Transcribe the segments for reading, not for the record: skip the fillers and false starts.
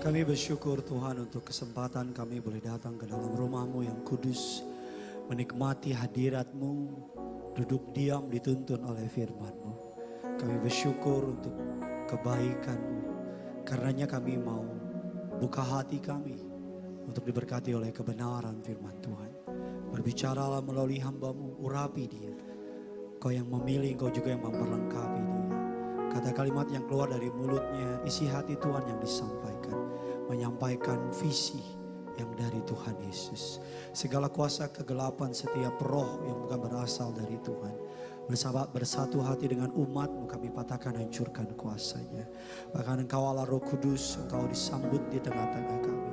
Kami bersyukur Tuhan untuk kesempatan kami boleh datang ke dalam rumah-Mu yang kudus. Menikmati hadirat-Mu, duduk diam dituntun oleh firman-Mu. Kami bersyukur untuk kebaikan-Mu. Karenanya kami mau buka hati kami untuk diberkati oleh kebenaran firman Tuhan. Berbicaralah melalui hamba-Mu, urapi dia. Kau yang memilih, Kau juga yang memperlengkapi dia. Kata kalimat yang keluar dari mulutnya, isi hati Tuhan yang disampaikan. Menyampaikan visi yang dari Tuhan Yesus. Segala kuasa kegelapan setiap roh yang bukan berasal dari Tuhan. Bersatu hati dengan umat-Mu kami patahkan, hancurkan kuasanya. Bahkan Engkau Allah Roh Kudus, Engkau disambut di tengah-tengah kami.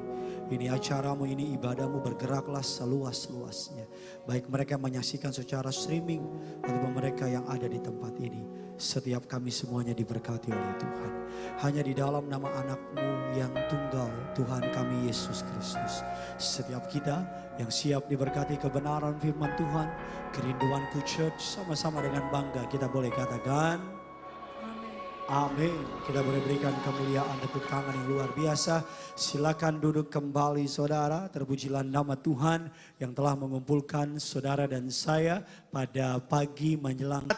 Ini acaramu, ini ibadahmu, bergeraklah seluas-luasnya. Baik mereka menyaksikan secara streaming ataupun mereka yang ada di tempat ini. Setiap kami semuanya diberkati oleh Tuhan. Hanya di dalam nama anak-Mu yang tunggal, Tuhan kami Yesus Kristus. Setiap kita yang siap diberkati kebenaran firman Tuhan, kerinduanku church, sama-sama dengan bangga kita boleh katakan amin. Kita boleh berikan kemuliaan tepuk tangan yang luar biasa. Silakan duduk kembali saudara. Terpujilah nama Tuhan yang telah mengumpulkan saudara dan saya pada pagi menjelang.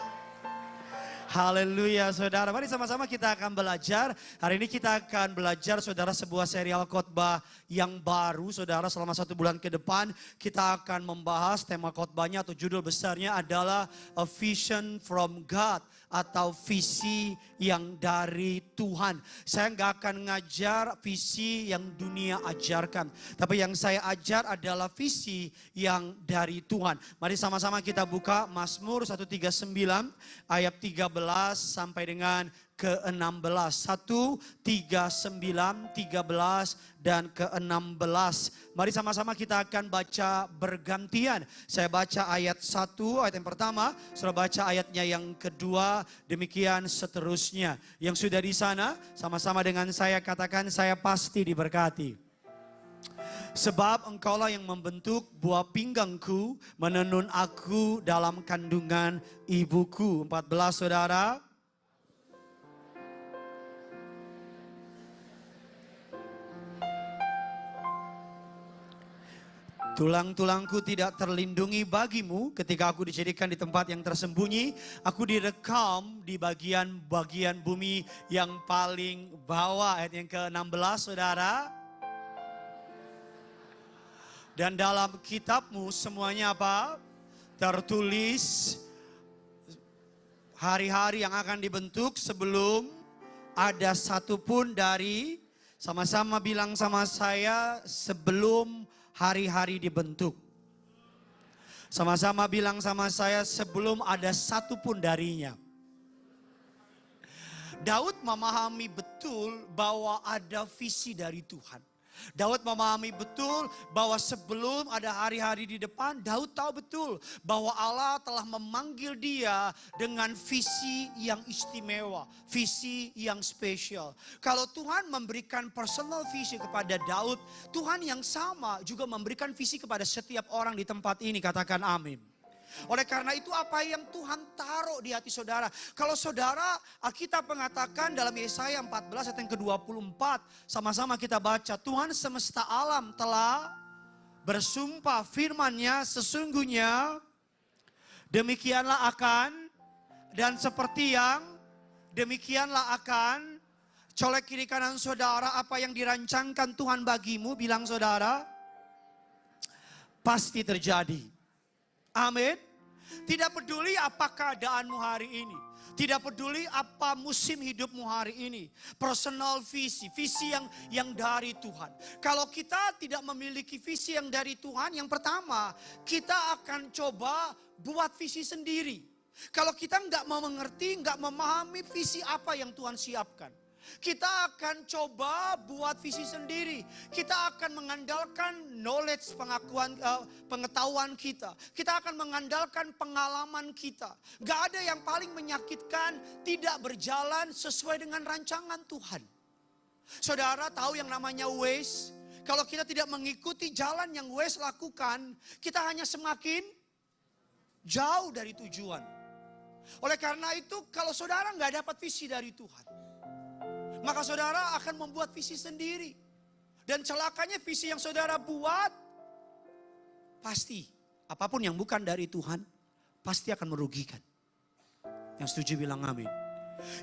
Haleluya saudara. Mari sama-sama kita akan belajar. Hari ini kita akan belajar saudara sebuah serial khotbah yang baru saudara. Selama 1 bulan ke depan kita akan membahas tema khotbahnya atau judul besarnya adalah A Vision from God. Atau visi yang dari Tuhan. Saya nggak akan ngajar visi yang dunia ajarkan. Tapi yang saya ajar adalah visi yang dari Tuhan. Mari sama-sama kita buka Mazmur 139 ayat 13 sampai dengan ke-16. 1, 3, 9, 13 dan ke-16. Mari sama-sama kita akan baca bergantian. Saya baca ayat 1, ayat yang pertama. Saudara baca ayatnya yang kedua. Demikian seterusnya. Yang sudah di sana, sama-sama dengan saya katakan, saya pasti diberkati. Sebab Engkaulah yang membentuk buah pinggangku, menenun aku dalam kandungan ibuku. 14 saudara. Tulang-tulangku tidak terlindungi bagimu ketika aku dijadikan di tempat yang tersembunyi. Aku direkam di bagian-bagian bumi yang paling bawah. Ayat yang ke-16 saudara. Dan dalam kitabmu semuanya apa? Tertulis hari-hari yang akan dibentuk sebelum ada satupun dari, sama-sama bilang sama saya, sebelum hari-hari dibentuk. Sama-sama bilang sama saya, sebelum ada satupun darinya. Daud memahami betul bahwa ada visi dari Tuhan. Daud memahami betul bahwa sebelum ada hari-hari di depan, Daud tahu betul bahwa Allah telah memanggil dia dengan visi yang istimewa, visi yang spesial. Kalau Tuhan memberikan personal visi kepada Daud, Tuhan yang sama juga memberikan visi kepada setiap orang di tempat ini. Katakan amin. Oleh karena itu apa yang Tuhan taruh di hati saudara. Kalau saudara, Alkitab mengatakan dalam Yesaya 14 ayat yang ke-24. Sama-sama kita baca. Tuhan semesta alam telah bersumpah firman-Nya, sesungguhnya demikianlah akan, dan seperti yang demikianlah akan. Colek kiri kanan saudara, apa yang dirancangkan Tuhan bagimu, bilang saudara, pasti terjadi. Amin. Tidak peduli apa keadaanmu hari ini. Tidak peduli apa musim hidupmu hari ini. Personal visi, visi yang dari Tuhan. Kalau kita tidak memiliki visi yang dari Tuhan, yang pertama kita akan coba buat visi sendiri. Kalau kita nggak mau mengerti, nggak memahami visi apa yang Tuhan siapkan, kita akan coba buat visi sendiri. Kita akan mengandalkan knowledge, pengetahuan kita. Kita akan mengandalkan pengalaman kita. Gak ada yang paling menyakitkan tidak berjalan sesuai dengan rancangan Tuhan. Saudara tahu yang namanya Waze? Kalau kita tidak mengikuti jalan yang Waze lakukan, kita hanya semakin jauh dari tujuan. Oleh karena itu, kalau saudara gak dapat visi dari Tuhan, maka saudara akan membuat visi sendiri. Dan celakanya visi yang saudara buat, pasti apapun yang bukan dari Tuhan, pasti akan merugikan. Yang setuju bilang amin.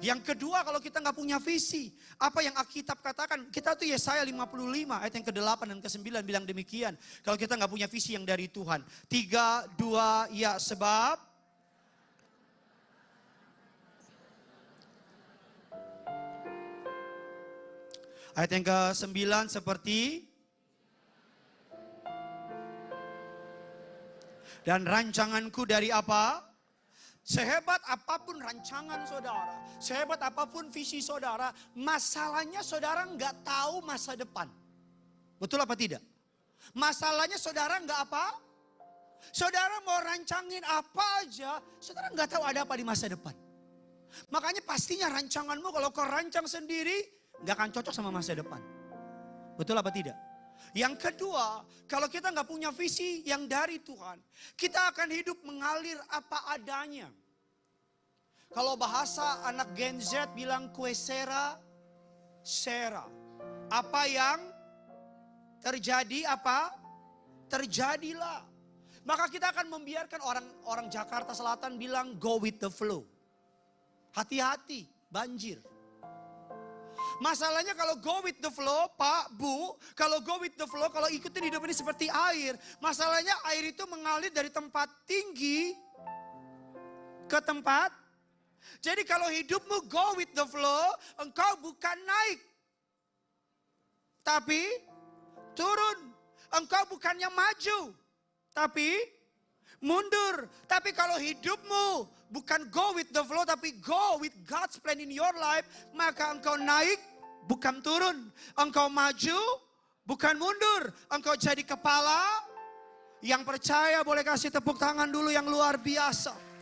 Yang kedua, kalau kita nggak punya visi, apa yang Alkitab katakan, kita tuh Yesaya 55 ayat yang ke-8 dan ke-9 bilang demikian. Kalau kita nggak punya visi yang dari Tuhan. 3, 2, ya sebab ayat yang ke-9 seperti, dan rancanganku dari apa? Sehebat apapun rancangan saudara, sehebat apapun visi saudara, masalahnya saudara nggak tahu masa depan. Betul apa tidak? Masalahnya saudara nggak apa? Saudara mau rancangin apa aja, saudara nggak tahu ada apa di masa depan. Makanya pastinya rancanganmu kalau kau rancang sendiri, gak akan cocok sama masa depan. Betul apa tidak? Yang kedua, kalau kita gak punya visi yang dari Tuhan, kita akan hidup mengalir apa adanya. Kalau bahasa anak Gen Z bilang kue sera. Apa yang terjadi apa? Terjadilah. Maka kita akan membiarkan orang Jakarta Selatan bilang go with the flow. Hati-hati, banjir. Masalahnya kalau go with the flow, Pak, Bu, kalau go with the flow, kalau ikutin hidup ini seperti air. Masalahnya air itu mengalir dari tempat tinggi ke tempat. Jadi kalau hidupmu go with the flow, engkau bukan naik, tapi turun. Engkau bukannya maju, tapi mundur. Tapi kalau hidupmu bukan go with the flow, tapi go with God's plan in your life, maka engkau naik, bukan turun. Engkau maju, bukan mundur. Engkau jadi kepala. Yang percaya boleh kasih tepuk tangan dulu yang luar biasa.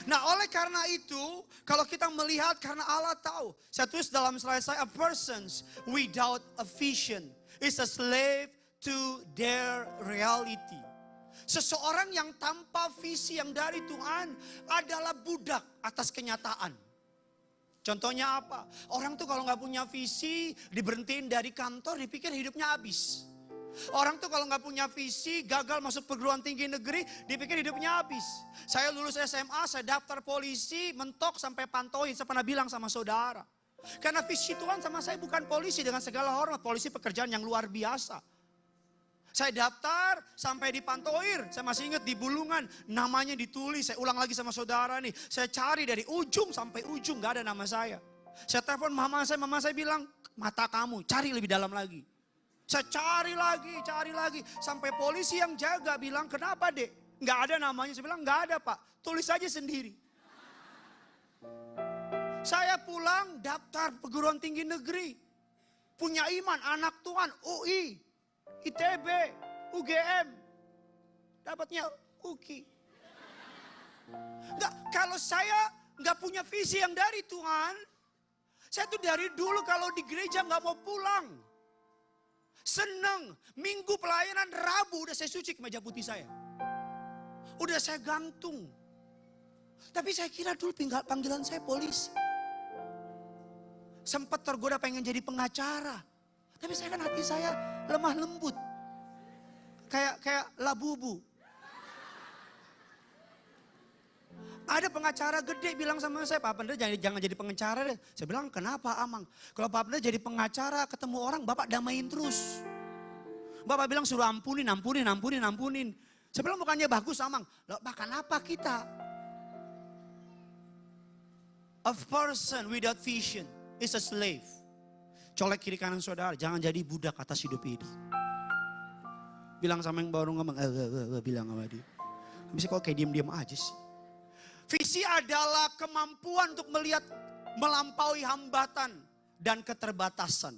Nah, oleh karena itu, kalau kita melihat, karena Allah tahu. Saya tulis dalam slide saya, a person without a vision is a slave to their reality. Seseorang yang tanpa visi yang dari Tuhan adalah budak atas kenyataan. Contohnya apa? Orang tuh kalau nggak punya visi, diberhentiin dari kantor, dipikir hidupnya habis. Orang tuh kalau nggak punya visi, gagal masuk perguruan tinggi negeri, dipikir hidupnya habis. Saya lulus SMA, saya daftar polisi, mentok sampai pantauin. Saya pernah bilang sama saudara, karena visi Tuhan sama saya bukan polisi, dengan segala hormat. Polisi pekerjaan yang luar biasa. Saya daftar sampai di Pantoir, saya masih ingat di Bulungan, namanya ditulis. Saya ulang lagi sama saudara nih, saya cari dari ujung sampai ujung, gak ada nama saya. Saya telepon mama saya bilang, mata kamu, cari lebih dalam lagi. Saya cari lagi, sampai polisi yang jaga bilang, kenapa dek? Gak ada namanya, saya bilang gak ada pak, tulis aja sendiri. Saya pulang daftar perguruan tinggi negeri. Punya iman, anak Tuhan, UI, ITB, UGM. Dapatnya UKI. Enggak, kalau saya enggak punya visi yang dari Tuhan, saya tuh dari dulu kalau di gereja enggak mau pulang. Seneng, minggu pelayanan, Rabu udah saya cuci kemeja putih saya. Udah saya gantung. Tapi saya kira dulu panggilan saya polisi. Sempat tergoda pengen jadi pengacara. Tapi saya kan hati saya lemah lembut. Kayak labubu. Ada pengacara gede bilang sama saya, Pak Pendeta jangan jadi pengacara deh. Saya bilang, kenapa Amang? Kalau Pak Pendeta jadi pengacara ketemu orang, Bapak damain terus. Bapak bilang suruh ampunin. Saya bilang bukannya bagus Amang. Loh, bahkan apa kita? A person without vision is a slave. Colek kiri kanan saudara, jangan jadi budak atas hidup ini. Bilang sama yang baru ngomong, bilang sama dia. Bisa kok kayak diem-diem aja sih. Visi adalah kemampuan untuk melihat melampaui hambatan dan keterbatasan.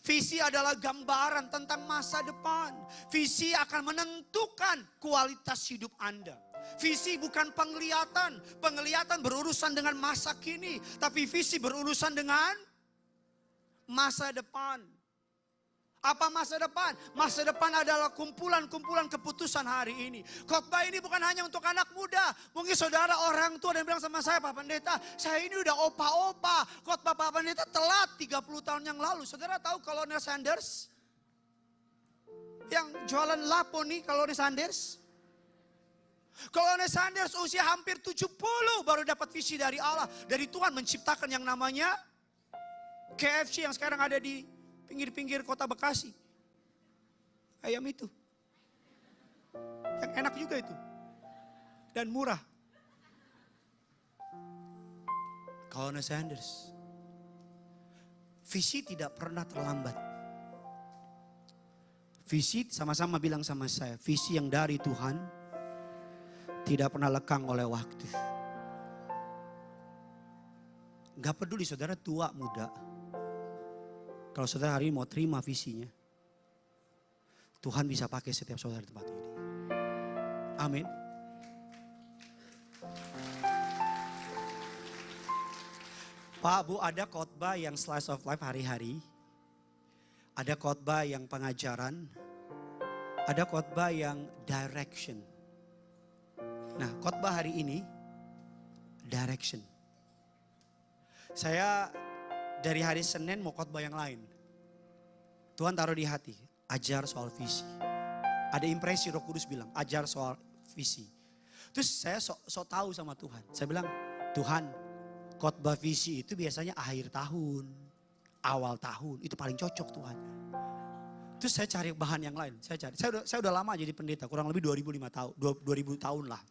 Visi adalah gambaran tentang masa depan. Visi akan menentukan kualitas hidup Anda. Visi bukan penglihatan. Penglihatan berurusan dengan masa kini. Tapi visi berurusan dengan masa depan. Apa masa depan? Masa depan adalah kumpulan-kumpulan keputusan hari ini. Khotbah ini bukan hanya untuk anak muda. Mungkin saudara orang tua yang bilang sama saya, Pak Pendeta, saya ini udah opa-opa. Khotbah Pak Pendeta telat 30 tahun yang lalu. Saudara tahu Kolonel Sanders? Yang jualan lapo nih Kolonel Sanders? Kolonel Sanders usia hampir 70 baru dapat visi dari Allah. Dari Tuhan menciptakan yang namanya KFC yang sekarang ada di pinggir-pinggir kota Bekasi. Ayam itu. Yang enak juga itu. Dan murah. Kolonel Sanders. Visi tidak pernah terlambat. Visi sama-sama bilang sama saya. Visi yang dari Tuhan tidak pernah lekang oleh waktu. Gak peduli saudara tua muda. Kalau saudara hari ini mau terima visinya, Tuhan bisa pakai setiap saudara di tempat ini. Amin. Pak, Bu, ada khotbah yang slice of life hari-hari. Ada khotbah yang pengajaran. Ada khotbah yang direction. Nah, khotbah hari ini, direction. Saya dari hari Senin mau khotbah yang lain. Tuhan taruh di hati, ajar soal visi. Ada impresi Roh Kudus bilang, ajar soal visi. Terus saya sok tahu sama Tuhan. Saya bilang, Tuhan, khotbah visi itu biasanya akhir tahun, awal tahun, itu paling cocok Tuhan. Terus saya cari bahan yang lain. Saya udah lama jadi pendeta, kurang lebih 2000 tahun lah.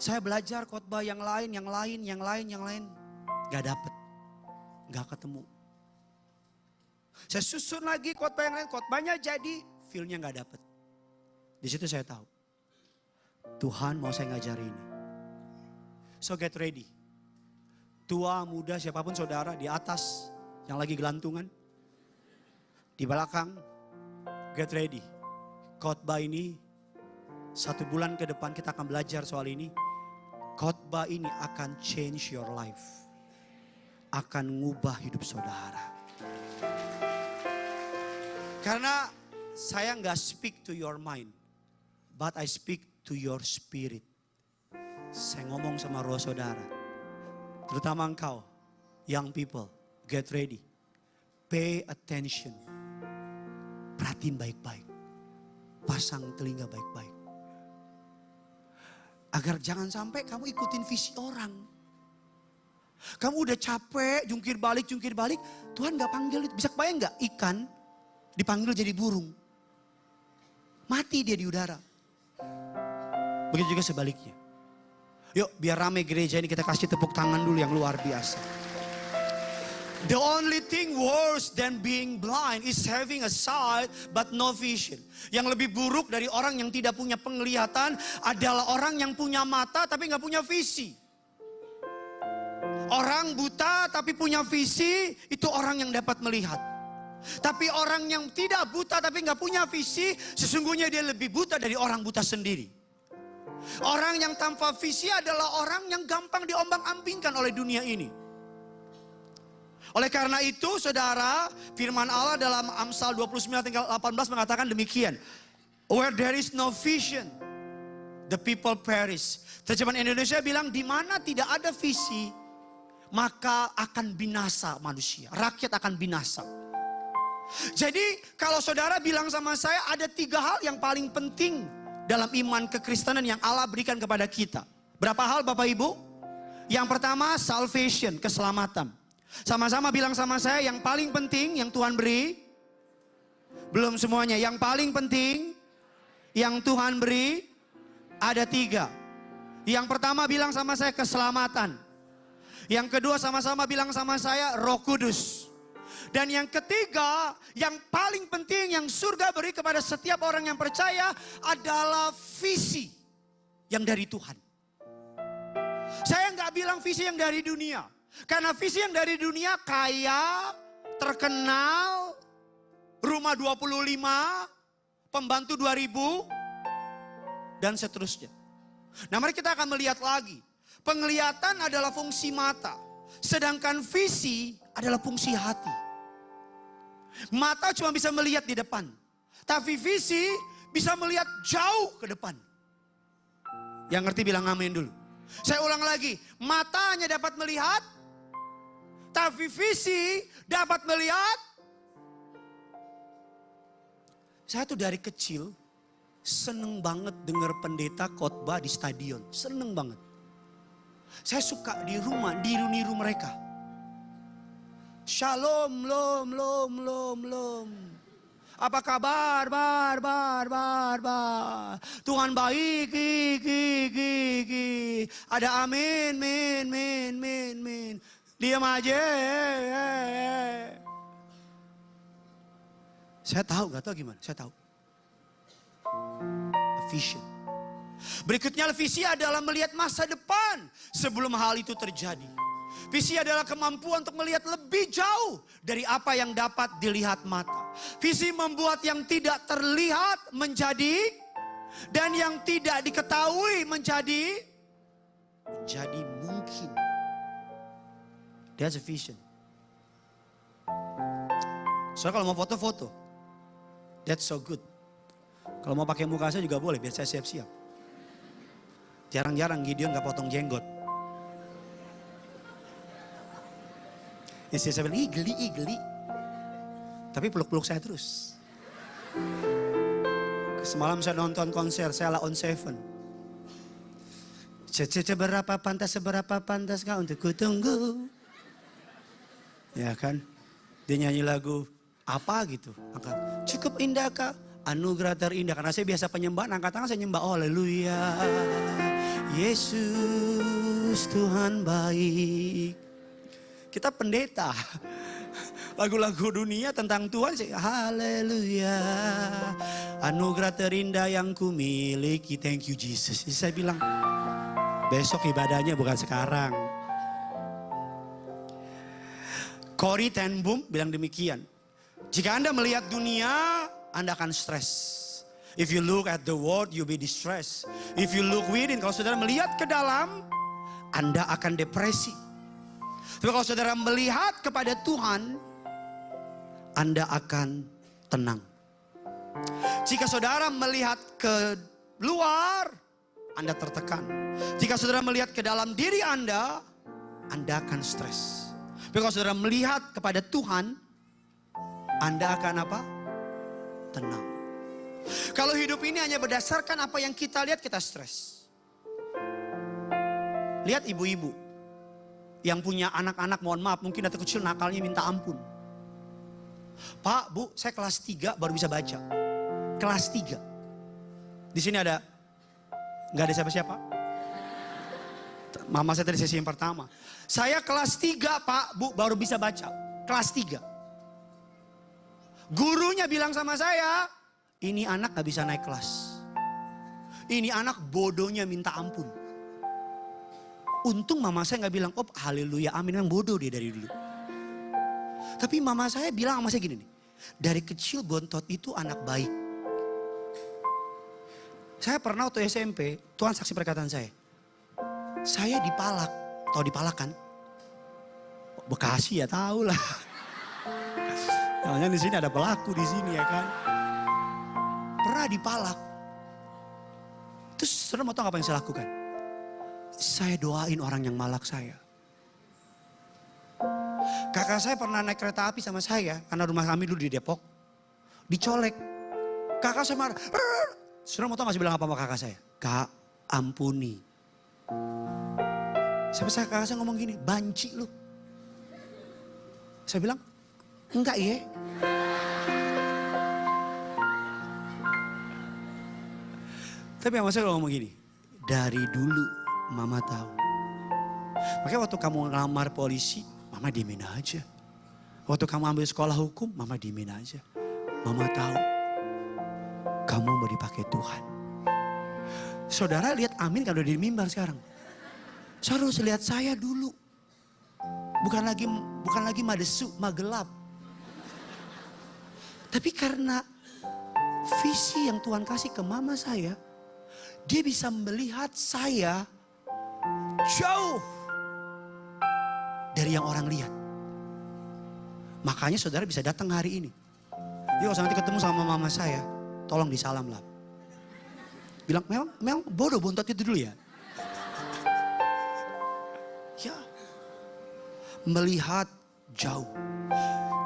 Saya belajar khotbah yang lain. Gak dapet, gak ketemu. Saya susun lagi khotbah yang lain, khotbahnya jadi, feel-nya gak dapet. Di situ saya tahu, Tuhan mau saya ngajar ini. So get ready. Tua, muda, siapapun saudara, di atas, yang lagi gelantungan, di belakang, get ready. Khotbah ini, 1 bulan ke depan kita akan belajar soal ini. Khotbah ini akan change your life. Akan ngubah hidup saudara. Karena saya nggak speak to your mind, but I speak to your spirit. Saya ngomong sama roh saudara, terutama engkau, young people, get ready, pay attention, perhatiin baik-baik, pasang telinga baik-baik, agar jangan sampai kamu ikutin visi orang. Kamu udah capek, jungkir balik, Tuhan gak panggil itu. Bisa kebayang gak ikan dipanggil jadi burung? Mati dia di udara. Begitu juga sebaliknya. Yuk biar rame gereja ini, kita kasih tepuk tangan dulu yang luar biasa. The only thing worse than being blind is having a sight but no vision. Yang lebih buruk dari orang yang tidak punya penglihatan adalah orang yang punya mata tapi gak punya visi. Orang buta tapi punya visi, itu orang yang dapat melihat. Tapi orang yang tidak buta tapi nggak punya visi, sesungguhnya dia lebih buta dari orang buta sendiri. Orang yang tanpa visi adalah orang yang gampang diombang-ambingkan oleh dunia ini. Oleh karena itu, saudara, firman Allah dalam Amsal 29:18 mengatakan demikian. Where there is no vision, the people perish. Terjemahan Indonesia bilang, di mana tidak ada visi, maka akan binasa manusia. Rakyat akan binasa. Jadi kalau saudara bilang sama saya, ada 3 hal yang paling penting dalam iman kekristenan yang Allah berikan kepada kita. Berapa hal Bapak Ibu? Yang pertama, salvation, keselamatan. Sama-sama bilang sama saya, yang paling penting yang Tuhan beri. Belum semuanya, yang paling penting yang Tuhan beri ada 3. Yang pertama bilang sama saya, keselamatan. Yang kedua sama-sama bilang sama saya, Roh Kudus. Dan yang ketiga, yang paling penting yang surga beri kepada setiap orang yang percaya adalah visi yang dari Tuhan. Saya nggak bilang visi yang dari dunia. Karena visi yang dari dunia kaya, terkenal, rumah 25, pembantu 2000, dan seterusnya. Nah, mari kita akan melihat lagi. Penglihatan adalah fungsi mata. Sedangkan visi adalah fungsi hati. Mata cuma bisa melihat di depan. Tapi visi bisa melihat jauh ke depan. Yang ngerti bilang amin dulu. Saya ulang lagi. Mata hanya dapat melihat. Tapi visi dapat melihat. Saya tuh dari kecil seneng banget dengar pendeta khotbah di stadion. Seneng banget. Saya suka di rumah, niru-niru mereka. Shalom, lom. Apa kabar, bar. Tuhan baik, Ada amin, min. Diam aja. Saya tahu, gak tahu gimana, saya tahu. A vision. Berikutnya visi adalah melihat masa depan sebelum hal itu terjadi. Visi adalah kemampuan untuk melihat lebih jauh dari apa yang dapat dilihat mata. Visi membuat yang tidak terlihat menjadi, dan yang tidak diketahui menjadi mungkin. That's a vision. So kalau mau foto-foto, that's so good. Kalau mau pakai muka saya juga boleh, biar saya siap-siap. Jarang-jarang Gideon gak potong jenggot. Istri saya bilang, geli. Tapi peluk-peluk saya terus. Semalam saya nonton konser, saya on 7. Seberapa pantas kau untuk kutunggu. Ya kan? Dia nyanyi lagu apa gitu. Angkat, cukup indah kah? Anugerah terindah. Karena saya biasa penyembahan, angkat tangan saya nyembah. Oh, haleluya. Yesus Tuhan baik. Kita pendeta. Lagu-lagu dunia tentang Tuhan sih. Haleluya. Anugerah terindah yang ku miliki. Thank you Jesus. Jadi saya bilang, besok ibadahnya bukan sekarang. Corrie ten Boom bilang demikian. Jika Anda melihat dunia, Anda akan stres. If you look at the world, you'll be distressed. If you look within, kalau saudara melihat ke dalam, Anda akan depresi. Tapi kalau saudara melihat kepada Tuhan, Anda akan tenang. Jika saudara melihat ke luar, Anda tertekan. Jika saudara melihat ke dalam diri Anda akan stres. Tapi kalau saudara melihat kepada Tuhan, Anda akan apa? Tenang. Kalau hidup ini hanya berdasarkan apa yang kita lihat, kita stres. Lihat ibu-ibu yang punya anak-anak, mohon maaf, mungkin dari kecil nakalnya minta ampun. Pak, Bu, saya kelas 3 baru bisa baca. Kelas 3. Di sini ada, nggak ada siapa-siapa? Mama saya tadi sesi yang pertama. Saya kelas 3, Pak, Bu, baru bisa baca. Kelas 3. Gurunya bilang sama saya, ini anak gak bisa naik kelas. Ini anak bodohnya minta ampun. Untung mama saya gak bilang, oh haleluya amin, yang bodoh dia dari dulu. Tapi mama saya bilang sama saya gini nih, dari kecil Bontot itu anak baik. Saya pernah waktu SMP, Tuhan saksi perkataan saya. Saya dipalak, tahu dipalak kan? Bekasi ya tahu lah. Jangan di sini ada pelaku di sini ya kan. Pernah dipalak. Terus saudara mau tahu apa yang saya lakukan? Saya doain orang yang malak saya. Kakak saya pernah naik kereta api sama saya, karena rumah kami dulu di Depok. Dicolek. Kakak saya marah. Saudara mau tahu gak saya bilang apa sama kakak saya? Kak, ampuni. Kakak saya ngomong gini, banci lu. Saya bilang, enggak ya. Tapi mama saya ngomong gini, dari dulu mama tahu. Makanya waktu kamu ngelamar polisi, mama diemin aja. Waktu kamu ambil sekolah hukum, mama diemin aja. Mama tahu, kamu mau dipakai Tuhan. Saudara lihat Amin kalau di mimbar sekarang. Saudara harus lihat saya dulu. Bukan lagi madesu, magelap. Tapi karena visi yang Tuhan kasih ke mama saya, dia bisa melihat saya jauh dari yang orang lihat. Makanya saudara bisa datang hari ini. Jadi kalau nanti ketemu sama mama saya, tolong disalam lah. Bilang, memang bodoh Bontot itu dulu ya. Ya, melihat jauh.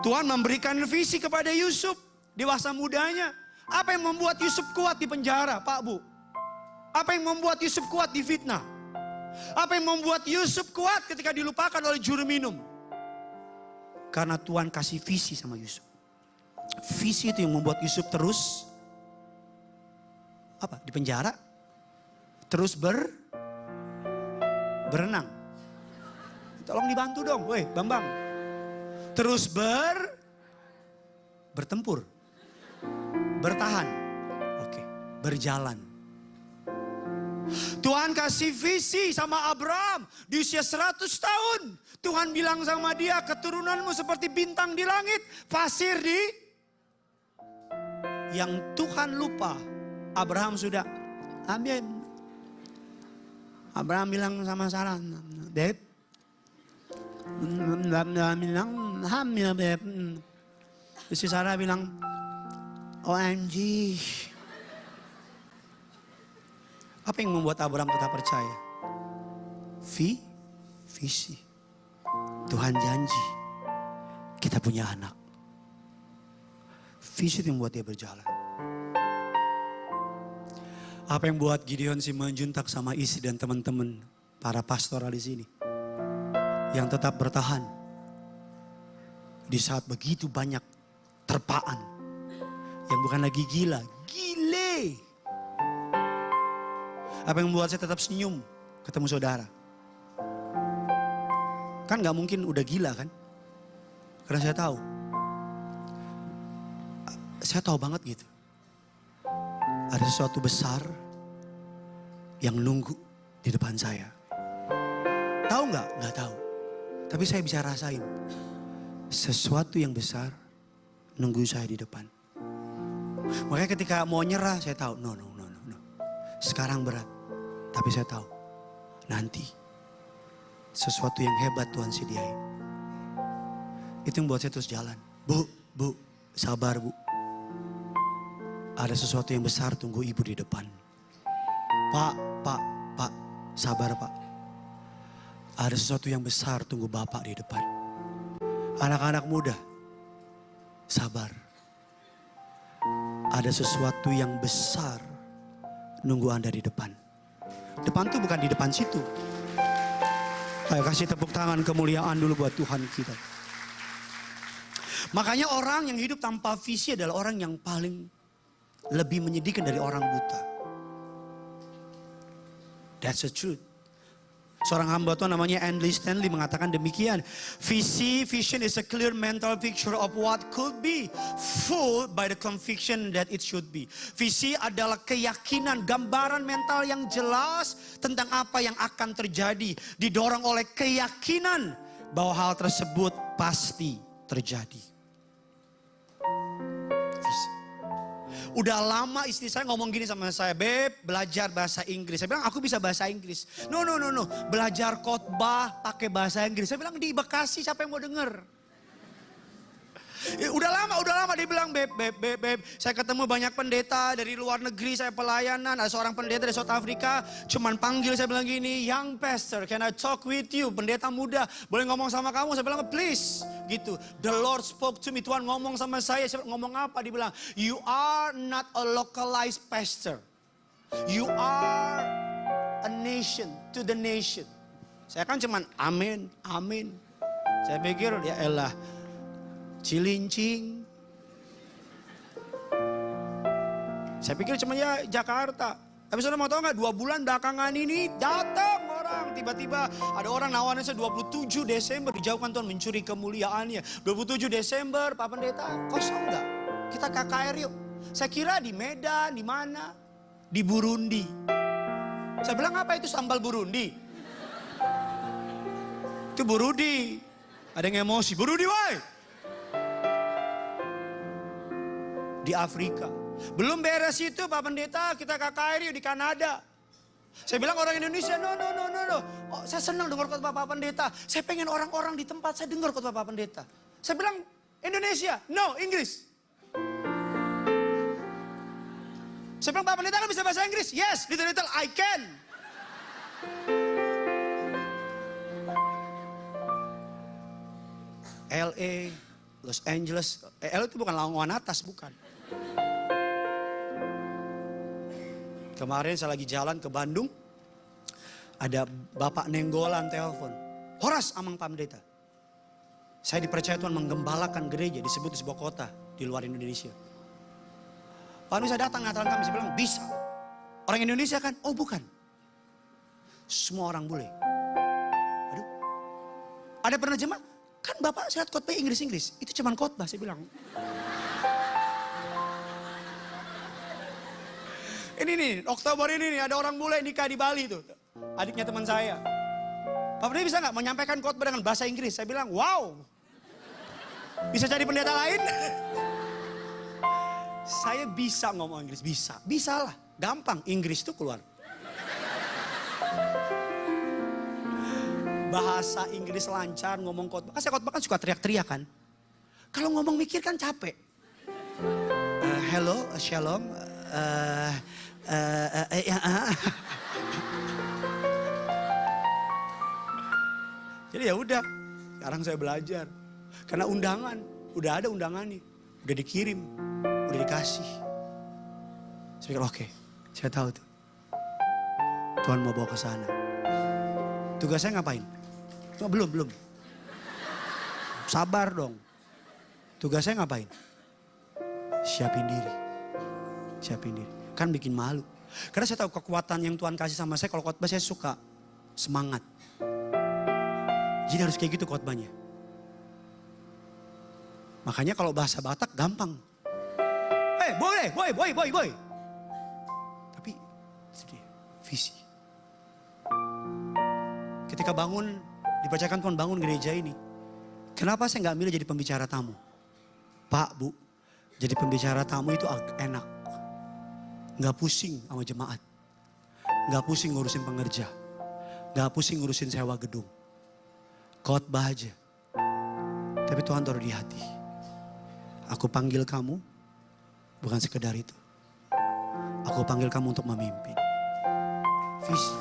Tuhan memberikan visi kepada Yusuf dewasa mudanya. Apa yang membuat Yusuf kuat di penjara, Pak Bu? Apa yang membuat Yusuf kuat di fitnah? Apa yang membuat Yusuf kuat ketika dilupakan oleh juru minum? Karena Tuhan kasih visi sama Yusuf. Visi itu yang membuat Yusuf terus di penjara, terus berenang. Tolong dibantu dong, woi Bambang. Terus bertempur, bertahan, oke, berjalan. Tuhan kasih visi sama Abraham di usia 100 tahun. Tuhan bilang sama dia, keturunanmu seperti bintang di langit, pasir di. Yang Tuhan lupa, Abraham sudah, amin. Abraham bilang sama Sarah, Beb, hamil Beb. Terus Sarah bilang, OMG. Apa yang membuat Abraham tetap percaya? Visi. Tuhan janji, kita punya anak. Visi yang membuat dia berjalan. Apa yang buat Gideon Simanjuntak sama istri dan teman-teman para pastoral di sini, yang tetap bertahan di saat begitu banyak terpaan, yang bukan lagi gile. Apa yang membuat saya tetap senyum ketemu saudara? Kan gak mungkin udah gila kan? Karena saya tahu banget gitu. Ada sesuatu besar yang nunggu di depan saya. Tahu nggak? Nggak tahu. Tapi saya bisa rasain sesuatu yang besar nunggu saya di depan. Makanya ketika mau nyerah saya tahu, no. Sekarang berat, tapi saya tahu nanti sesuatu yang hebat Tuhan sediain. Itu yang buat saya terus jalan. Bu, sabar Bu. Ada sesuatu yang besar tunggu ibu di depan. Pak, sabar Pak. Ada sesuatu yang besar tunggu Bapak di depan. Anak-anak muda, sabar. Ada sesuatu yang besar nunggu Anda di depan. Depan tuh bukan di depan situ. Ayo kasih tepuk tangan kemuliaan dulu buat Tuhan kita. Makanya orang yang hidup tanpa visi adalah orang yang paling lebih menyedihkan dari orang buta. That's the truth. Seorang hamba Tuhan namanya Andy Stanley mengatakan demikian. Vision is a clear mental picture of what could be, full by the conviction that it should be. Visi adalah keyakinan, gambaran mental yang jelas tentang apa yang akan terjadi. Didorong oleh keyakinan bahwa hal tersebut pasti terjadi. Udah lama istri saya ngomong gini sama saya, Beb, belajar bahasa Inggris. Saya bilang, aku bisa bahasa Inggris. No. Belajar khotbah pakai bahasa Inggris. Saya bilang, di Bekasi siapa yang mau denger? Udah lama dia bilang, Beb. Saya ketemu banyak pendeta dari luar negeri, saya pelayanan. Ada seorang pendeta dari South Africa, cuman panggil saya bilang gini, young pastor, can I talk with you? Pendeta muda, boleh ngomong sama kamu? Saya bilang, please. Gitu. The Lord spoke to me, Tuhan ngomong sama saya ngomong apa? Dia bilang, you are not a localized pastor. You are a nation to the nation. Saya kan cuman amin. Saya pikir, ya elah. Cilincing. Saya pikir cuma ya Jakarta. Tapi saudara mau tahu nggak, 2 bulan belakangan ini datang orang. Tiba-tiba ada orang nawarin saya 27 Desember dijauhkan Tuhan mencuri kemuliaannya. 27 Desember Pak Pendeta kosong nggak? Kita KKR yuk. Saya kira di Medan, di mana? Di Burundi. Saya bilang apa itu sambal Burundi? Itu Burundi. Ada yang emosi, Burundi woi. Di Afrika. Belum beres itu Pak Pendeta, kita KKR yuk di Kanada. Saya bilang orang Indonesia, no. Oh, saya senang dengar khotbah Pak Pendeta. Saya pengen orang-orang di tempat saya dengar khotbah Pak Pendeta. Saya bilang Indonesia, no, Inggris. Saya bilang Pak Pendeta kan bisa bahasa Inggris? Yes, little I can. LA, Los Angeles, LA itu bukan Lamongan atas, bukan. Kemarin saya lagi jalan ke Bandung, ada bapak nenggolan telepon. Horas Amang Pak Pendeta. Saya dipercaya Tuhan menggembalakan gereja disebut di sebuah kota di luar Indonesia. Pak bisa datang ngatakan kami, saya bilang bisa. Orang Indonesia kan? Oh bukan. Semua orang boleh. Aduh. Ada pernah jemaat? Kan bapak saya khotbah Inggris. Itu cuma khotbah, saya bilang. Ini nih, Oktober ini nih ada orang bule nikah di Bali tuh. Adiknya teman saya. Pak Pendeta bisa nggak menyampaikan khotbah dengan bahasa Inggris? Saya bilang, wow. Bisa jadi pendeta lain? Saya bisa ngomong Inggris, bisa. Bisa lah, gampang. Inggris itu keluar. Bahasa Inggris lancar, ngomong khotbah. Kan saya khotbah kan suka teriak-teriak kan. Kalau ngomong mikir kan capek. Hello, shalom. Jadi ya udah, sekarang saya belajar. Karena undangan, udah ada undangan nih, udah dikirim, udah dikasih. Saya pikir oke, saya tahu tuh. Tuhan mau bawa ke sana. Tugas saya ngapain? Belum. Sabar dong. Tugas saya ngapain? Siapin diri. Kan bikin malu. Karena saya tahu kekuatan yang Tuhan kasih sama saya. Kalau khotbah saya suka semangat. Jadi harus kayak gitu khotbahnya. Makanya kalau bahasa Batak gampang. Boy. Tapi sedih, visi. Ketika bangun, dibacakan Tuhan bangun gereja ini. Kenapa saya nggak milih jadi pembicara tamu? Pak, Bu, jadi pembicara tamu itu enak. Nggak pusing sama jemaat. Nggak pusing ngurusin pengerja. Nggak pusing ngurusin sewa gedung. Khotbah aja. Tapi Tuhan taruh di hati. Aku panggil kamu, bukan sekedar itu. Aku panggil kamu untuk memimpin. Visi.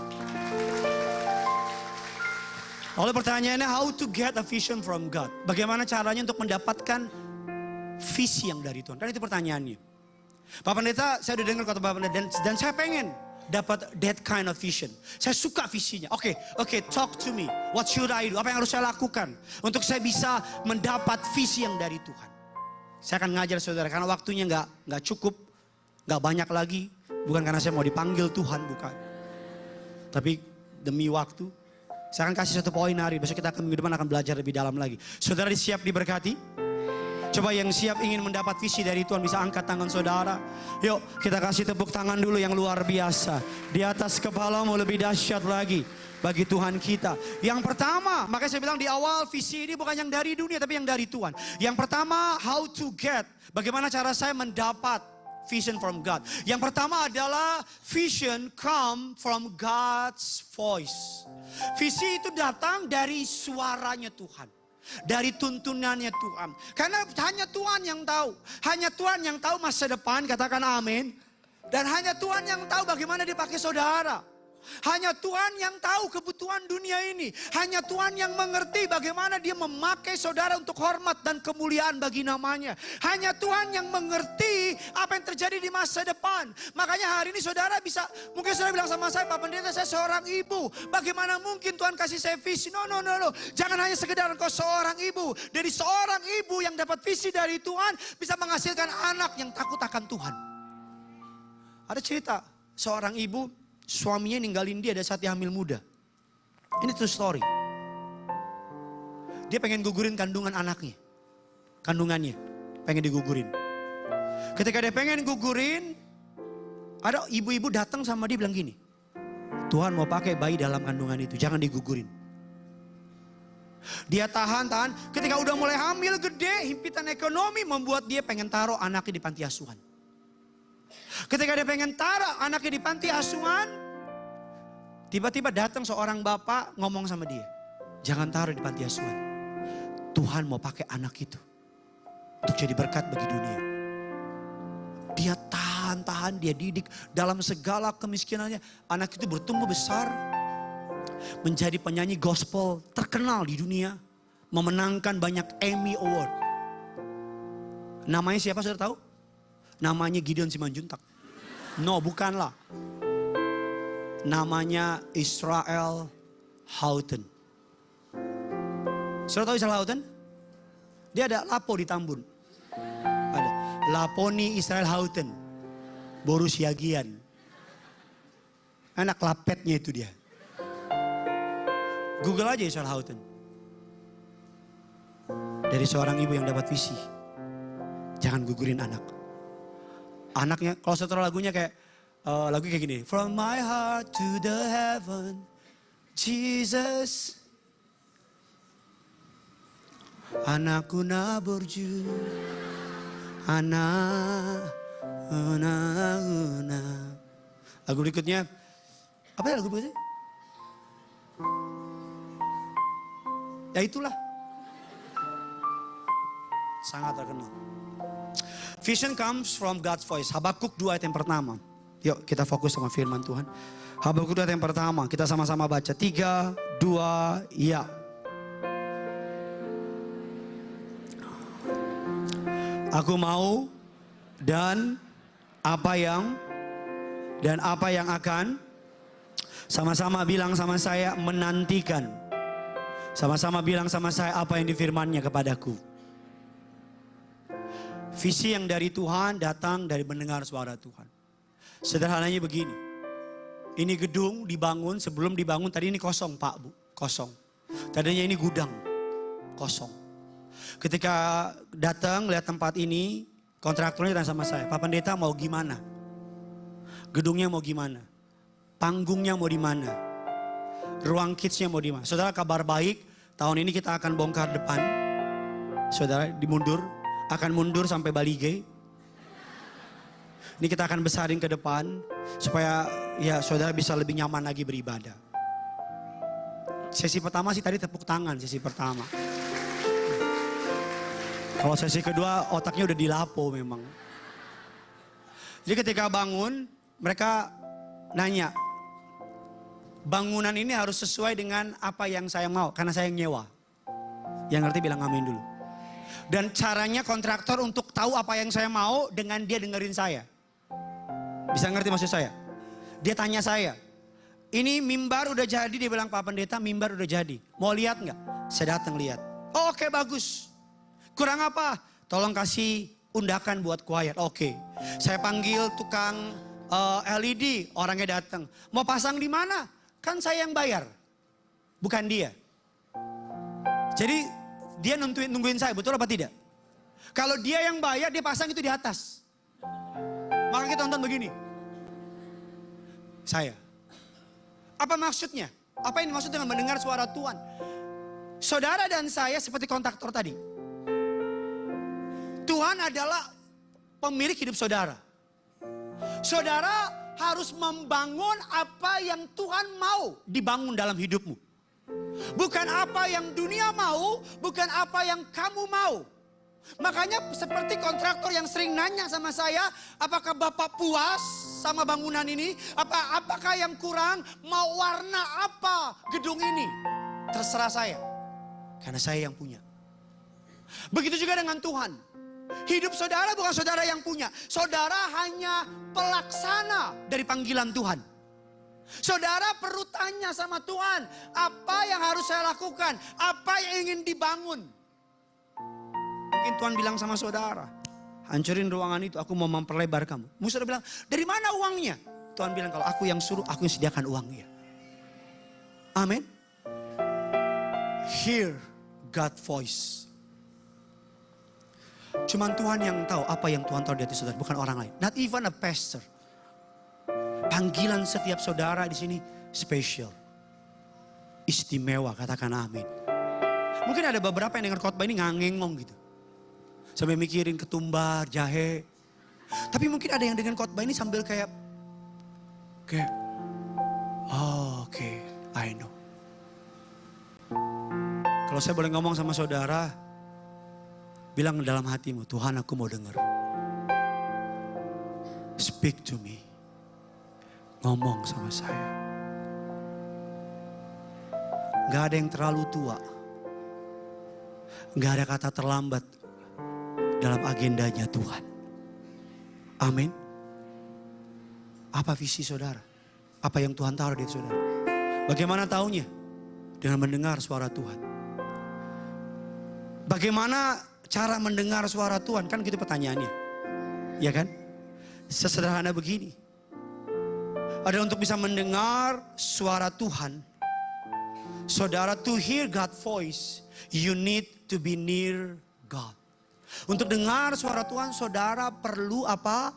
Oleh pertanyaannya, how to get a vision from God? Bagaimana caranya untuk mendapatkan visi yang dari Tuhan? Kan itu pertanyaannya. Pak Pendeta, saya udah dengar kata Pak Pendeta dan saya pengen dapat that kind of vision. Saya suka visinya. Oke, talk to me. What should I do? Apa yang harus saya lakukan untuk saya bisa mendapat visi yang dari Tuhan? Saya akan ngajar saudara karena waktunya nggak cukup, nggak banyak lagi. Bukan karena saya mau dipanggil Tuhan, bukan. Tapi demi waktu, Saya akan kasih satu poin hari. Besok kita akan minggu depan akan belajar lebih dalam lagi. Saudara siap diberkati? Coba yang siap ingin mendapat visi dari Tuhan bisa angkat tangan saudara. Yuk kita kasih tepuk tangan dulu yang luar biasa. Di atas kepalamu lebih dahsyat lagi bagi Tuhan kita. Yang pertama, makanya saya bilang di awal visi ini bukan yang dari dunia tapi yang dari Tuhan. Yang pertama, how to get. Bagaimana cara saya mendapat vision from God. Yang pertama adalah vision come from God's voice. Visi itu datang dari suaranya Tuhan. Dari tuntunannya Tuhan. Karena hanya Tuhan yang tahu. Hanya Tuhan yang tahu masa depan, katakan amin. Dan hanya Tuhan yang tahu bagaimana dipakai saudara. Hanya Tuhan yang tahu kebutuhan dunia ini. Hanya Tuhan yang mengerti bagaimana dia memakai saudara untuk hormat dan kemuliaan bagi namanya. Hanya Tuhan yang mengerti apa yang terjadi di masa depan. Makanya hari ini saudara bisa, mungkin saudara bilang sama saya, Pak Pendeta saya seorang ibu. Bagaimana mungkin Tuhan kasih saya visi? No. Jangan hanya sekedar engkau seorang ibu. Dari seorang ibu yang dapat visi dari Tuhan bisa menghasilkan anak yang takut akan Tuhan. Ada cerita seorang ibu, suaminya ninggalin dia dari saat dia hamil muda. Ini true story. Dia pengen gugurin kandungan anaknya. Kandungannya. Pengen digugurin. Ketika dia pengen gugurin, ada ibu-ibu datang sama dia bilang gini. Tuhan mau pakai bayi dalam kandungan itu. Jangan digugurin. Dia tahan. Ketika udah mulai hamil gede, himpitan ekonomi membuat dia pengen taruh anaknya di panti asuhan. Ketika dia pengen taruh anaknya di panti asuhan, tiba-tiba datang seorang bapak ngomong sama dia. Jangan taruh di panti asuhan. Tuhan mau pakai anak itu untuk jadi berkat bagi dunia. Dia tahan, dia didik dalam segala kemiskinannya. Anak itu bertumbuh besar, menjadi penyanyi gospel terkenal di dunia. Memenangkan banyak Emmy Award. Namanya siapa saudara tahu? Namanya Gideon Simanjuntak. No, bukanlah. Namanya Israel Houghton. Saudara tahu Israel Houghton? Dia ada lapo di Tambun. Ada Laponi Israel Houghton. Boris Yagian. Anak lapetnya itu dia. Google aja Israel Houghton. Dari seorang ibu yang dapat visi. Jangan gugurin anak. Anaknya, kalau setelah lagunya kayak, lagu kayak gini. From my heart to the heaven, Jesus. Anakku naburju, anak, lagu berikutnya, apa ya lagu berikutnya? Ya itulah. Sangat terkenal. Vision comes from God's voice. Habakuk 2 ayat yang pertama. Yuk kita fokus sama firman Tuhan. Habakuk 2 ayat yang pertama. Kita sama-sama baca. 3, 2, ya. Aku mau dan apa yang akan. Sama-sama bilang sama saya menantikan. Sama-sama bilang sama saya apa yang difirmannya kepadaku. Visi yang dari Tuhan datang dari mendengar suara Tuhan. Sederhananya begini. Ini gedung dibangun, sebelum dibangun tadi ini kosong Pak Bu. Kosong. Tadinya ini gudang. Kosong. Ketika datang lihat tempat ini, kontraktornya datang sama saya. Pak Pendeta mau gimana? Gedungnya mau gimana? Panggungnya mau di mana? Ruang kidsnya mau di mana? Saudara kabar baik, tahun ini kita akan bongkar depan. Saudara dimundur. Akan mundur sampai Balige. Ini kita akan besarin ke depan supaya ya saudara bisa lebih nyaman lagi beribadah. Sesi pertama sih tadi tepuk tangan sesi pertama. Kalau sesi kedua otaknya udah dilapo memang. Jadi ketika bangun mereka nanya, bangunan ini harus sesuai dengan apa yang saya mau karena saya yang nyewa. Yang ngerti bilang amin dulu. Dan caranya kontraktor untuk tahu apa yang saya mau dengan dia dengerin saya. Bisa ngerti maksud saya? Dia tanya saya, ini mimbar udah jadi, dia bilang Pak Pendeta mimbar udah jadi. Mau lihat nggak? Saya datang lihat. Oh, oke, bagus. Kurang apa? Tolong kasih undakan buat choir. Oke. Saya panggil tukang LED, orangnya datang. Mau pasang di mana? Kan saya yang bayar. bukan dia. Jadi dia nungguin saya, betul apa tidak? Kalau dia yang bayar, dia pasang itu di atas. Maka kita nonton begini. Saya. Apa maksudnya? Apa yang dimaksud dengan mendengar suara Tuhan? Saudara dan saya seperti kontraktor tadi. Tuhan adalah pemilik hidup saudara. Saudara harus membangun apa yang Tuhan mau dibangun dalam hidupmu. Bukan apa yang dunia mau, bukan apa yang kamu mau. Makanya seperti kontraktor yang sering nanya sama saya, apakah Bapak puas sama bangunan ini? Apakah yang kurang? Mau warna apa gedung ini? Terserah saya, karena saya yang punya. Begitu juga dengan Tuhan. Hidup saudara bukan saudara yang punya. Saudara hanya pelaksana dari panggilan Tuhan. Saudara perlu tanya sama Tuhan, apa yang harus saya lakukan? Apa yang ingin dibangun? Mungkin Tuhan bilang sama saudara, hancurin ruangan itu, aku mau memperlebar kamu. Musa bilang, dari mana uangnya? Tuhan bilang, kalau aku yang suruh, aku yang sediakan uangnya. Amin. Hear God's voice. Cuman Tuhan yang tahu apa yang Tuhan tahu di hati saudara, bukan orang lain. Not even a pastor. Panggilan setiap saudara di sini spesial. Istimewa, katakan amin. Mungkin ada beberapa yang dengar khotbah ini ngangengong gitu. Sampai mikirin ketumbar, jahe. Tapi mungkin ada yang dengan khotbah ini sambil kayak oh, oke, I know. Kalau saya boleh ngomong sama saudara, bilang dalam hatimu, Tuhan aku mau dengar. Speak to me. Ngomong sama saya. Gak ada yang terlalu tua. Gak ada kata terlambat dalam agendanya Tuhan. Amin. Apa visi saudara? Apa yang Tuhan taruh di saudara? Bagaimana taunya? Dengan mendengar suara Tuhan. Bagaimana cara mendengar suara Tuhan? Kan gitu pertanyaannya. Ya kan? Sesederhana begini. Ada untuk bisa mendengar suara Tuhan. Saudara, to hear God's voice, you need to be near God. Untuk dengar suara Tuhan, saudara perlu apa?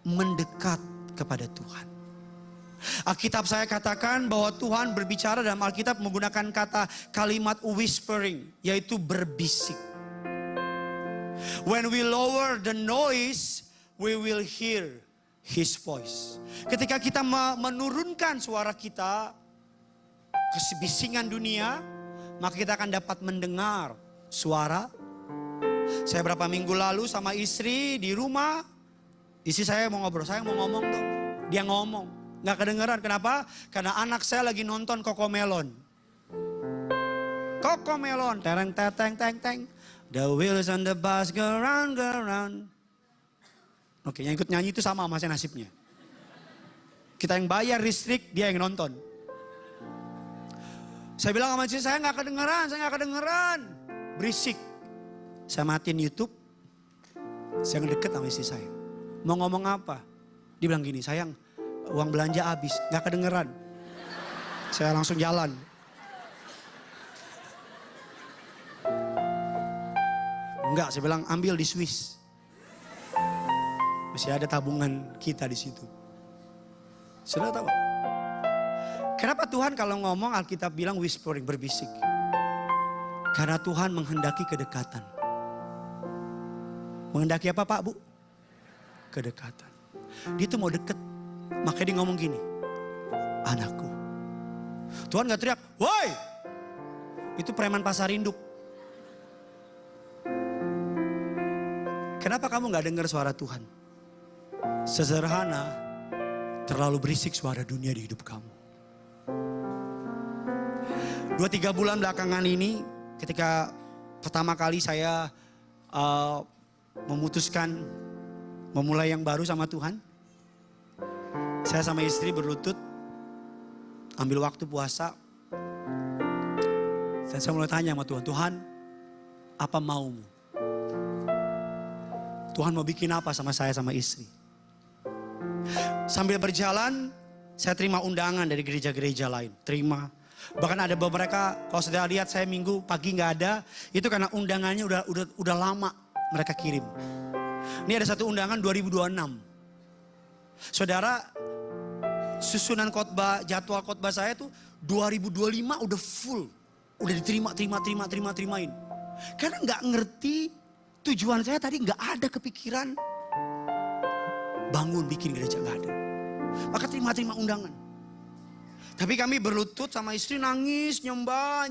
Mendekat kepada Tuhan. Alkitab saya katakan bahwa Tuhan berbicara dalam Alkitab menggunakan kata kalimat whispering, yaitu berbisik. When we lower the noise, we will hear His voice. Ketika kita menurunkan suara kita ke kebisingan dunia, maka kita akan dapat mendengar suara. Saya berapa minggu lalu sama istri di rumah, istri saya mau ngobrol, saya mau ngomong dong. Dia ngomong, gak kedengeran. Kenapa? Karena anak saya lagi nonton Cocomelon. Cocomelon, tereng teteng teng teng. The wheels on the bus go round go round. Oke, yang ikut nyanyi itu sama masih nasibnya. Kita yang bayar listrik, dia yang nonton. Saya bilang sama istri, saya gak kedengeran. Berisik. Saya matiin YouTube. Saya ngedeket sama istri saya. Mau ngomong apa? Dia bilang gini, sayang, uang belanja habis, gak kedengeran. Saya langsung jalan. Enggak, saya bilang ambil di Swiss. Masih ada tabungan kita di situ. Sudah tahu? Kenapa Tuhan kalau ngomong Alkitab bilang whispering, berbisik? Karena Tuhan menghendaki kedekatan. Menghendaki apa Pak Bu? Kedekatan. Dia tuh mau deket. Makanya dia ngomong gini. Anakku. Tuhan gak teriak, woi! Itu preman pasar induk. Kenapa kamu gak dengar suara Tuhan? Sesederhana, terlalu berisik suara dunia di hidup kamu. 2-3 bulan belakangan ini, ketika pertama kali saya memutuskan memulai yang baru sama Tuhan. Saya sama istri berlutut, ambil waktu puasa. Dan saya mulai tanya sama Tuhan, Tuhan, apa maumu? Tuhan mau bikin apa sama saya sama istri? Sambil berjalan, saya terima undangan dari gereja-gereja lain. Terima, Bahkan ada beberapa, kalau saudara lihat saya minggu pagi nggak ada, itu karena undangannya udah lama mereka kirim. Ini ada satu undangan 2026. Saudara, susunan khotbah, jadwal khotbah saya tuh 2025 udah full. Udah terimain. Karena nggak ngerti tujuan saya tadi, nggak ada kepikiran bangun bikin gereja, nggak ada. Maka terima undangan. Tapi kami berlutut sama istri nangis, nyembah.